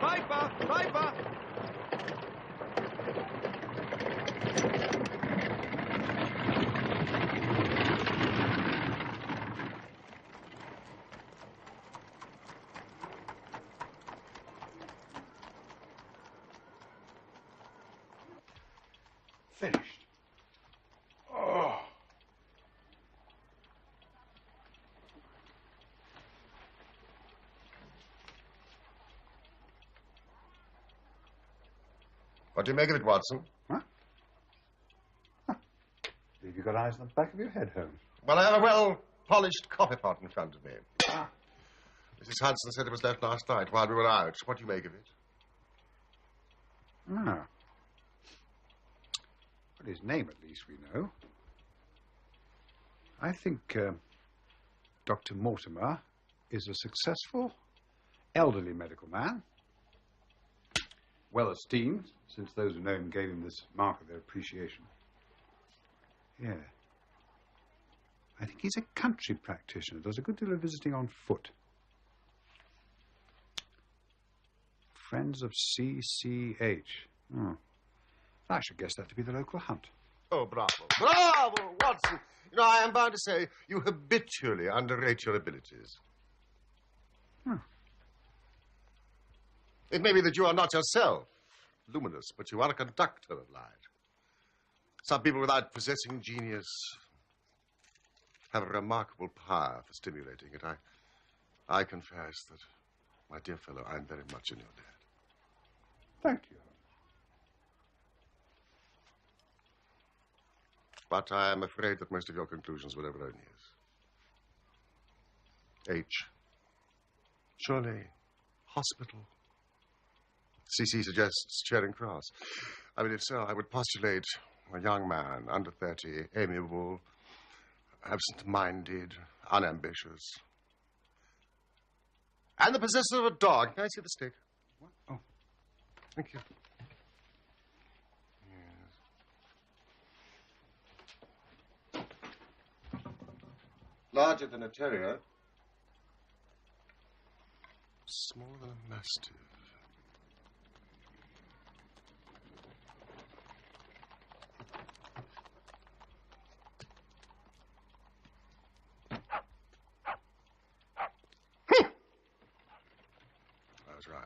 Piper! Piper! Finished. Oh. What do you make of it, Watson? Huh? Believe you've got eyes on the back of your head, Holmes. Well, I have a well-polished coffee pot in front of me. Mrs. Hudson said it was left last night while we were out. What do you make of it? Ah. Well, his name, at least, we know. I think Dr. Mortimer is a successful, elderly medical man. Well esteemed, since those who know him gave him this mark of their appreciation. Yeah. I think he's a country practitioner, does a good deal of visiting on foot. Friends of CCH. Oh. I should guess that to be the local hunt. Oh, bravo. Bravo, Watson. You know, I am bound to say you habitually underrate your abilities. Hmm. It may be that you are not yourself luminous, but you are a conductor of light. Some people without possessing genius have a remarkable power for stimulating it. I confess that, my dear fellow, I'm very much in your debt. Thank you. But I am afraid that most of your conclusions were erroneous. H. Surely, hospital. CC suggests Charing Cross. I mean, if so, I would postulate a young man, under 30, amiable, absent-minded, unambitious. And the possessor of a dog. Can I see the stick? What? Oh. Thank you. Yes. Larger than a terrier. Smaller than a mastiff. I was right.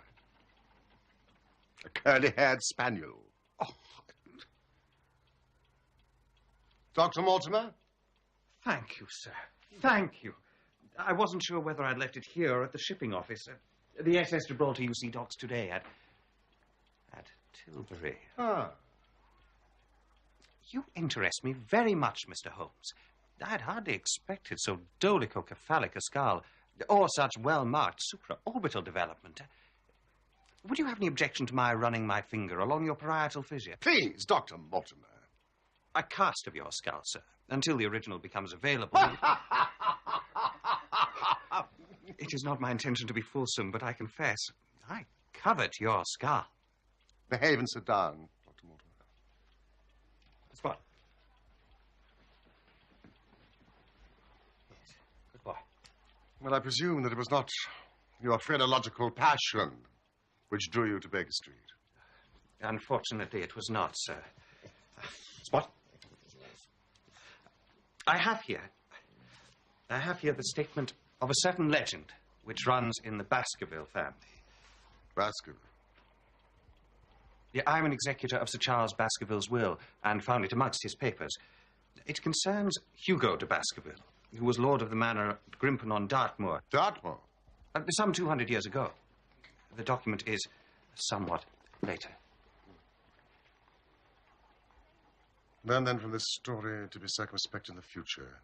A curly-haired spaniel. Oh. Dr. Mortimer? Thank you, sir. Thank you. I wasn't sure whether I'd left it here or at the shipping office. The SS Gibraltar UC docks today at Tilbury. Ah. You interest me very much, Mr. Holmes. I'd hardly expected so dolichocephalic a skull, or such well-marked supraorbital development. Would you have any objection to my running my finger along your parietal fissure? Please, Dr. Mortimer. A cast of your skull, sir, until the original becomes available. It is not my intention to be fulsome, but I confess, I covet your skull. Behave and sit down, Dr. Mortimer. That's what? Yes. Good boy. Well, I presume that it was not your phrenological passion which drew you to Baker Street. Unfortunately, it was not, sir. Spot? I have here the statement of a certain legend which runs in the Baskerville family. Baskerville? Yeah, I'm an executor of Sir Charles Baskerville's will and found it amongst his papers. It concerns Hugo de Baskerville, who was lord of the manor at Grimpen on Dartmoor. Dartmoor? Some 200 years ago. The document is somewhat later. Learn then from this story to be circumspect in the future.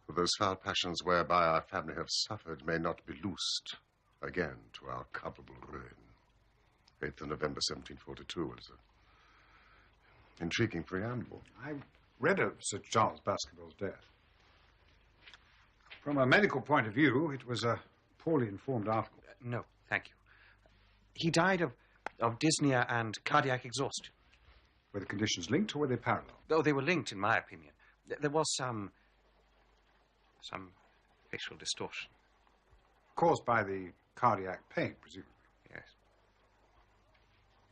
For those foul passions whereby our family have suffered may not be loosed again to our culpable ruin. 8th of November, 1742 was an intriguing preamble. I read of Sir Charles Baskerville's death. From a medical point of view, it was a poorly informed article. No, thank you. He died of dyspnea and cardiac exhaustion. Were the conditions linked or were they parallel? Oh, they were linked, in my opinion. There was some facial distortion. Caused by the cardiac pain, presumably. Yes.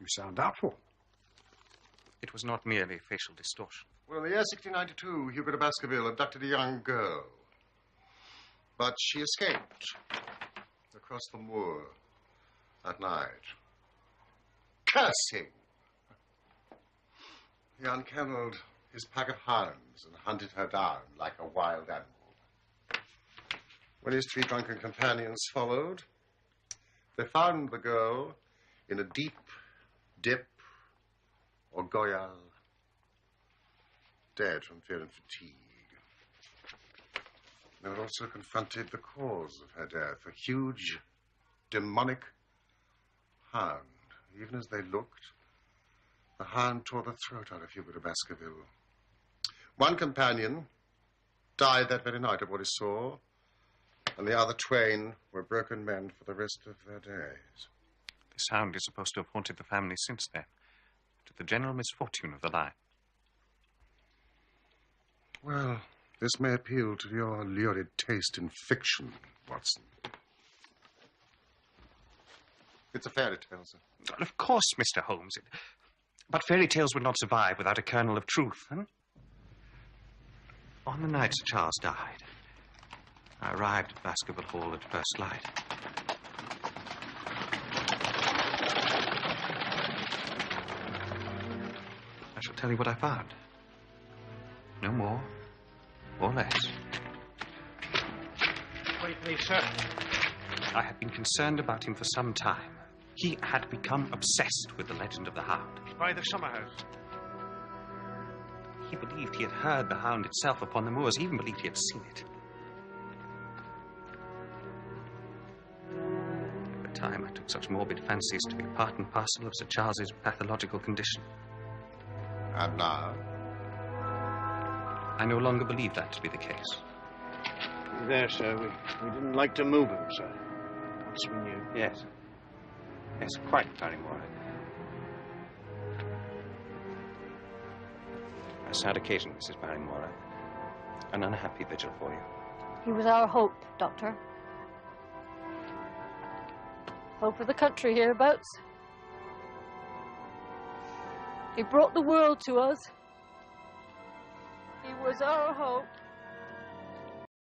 You sound doubtful. It was not merely facial distortion. Well, in the year 1692, Hugo de Baskerville abducted a young girl. But she escaped across the moor at night, cursing. He unkennelled his pack of hounds and hunted her down like a wild animal. When his 3 drunken companions followed, they found the girl in a deep dip or goyal, dead from fear and fatigue. They had also confronted the cause of her death, a huge, demonic hound. Even as they looked, the hound tore the throat out of Hugo de Baskerville. One companion died that very night of what he saw, and the other twain were broken men for the rest of their days. This hound is supposed to have haunted the family since then, to the general misfortune of the line. Well, this may appeal to your lurid taste in fiction, Watson. It's a fairy tale, sir. Well, of course, Mr. Holmes. But fairy tales would not survive without a kernel of truth, huh? On the night Sir Charles died, I arrived at Baskerville Hall at first light. I shall tell you what I found. No more or less. Wait, please, sir. I had been concerned about him for some time. He had become obsessed with the legend of the Hound. By the summer house. He believed he had heard the Hound itself upon the moors. He even believed he had seen it. At the time, I took such morbid fancies to be part and parcel of Sir Charles's pathological condition. And now? I no longer believe that to be the case. There, sir. We didn't like to move him, sir. Once we knew. Yes. Yes, quite, Barrymore. A sad occasion, Mrs. Barrymore. An unhappy vigil for you. He was our hope, Doctor. Hope of the country hereabouts. He brought the world to us. He was our hope.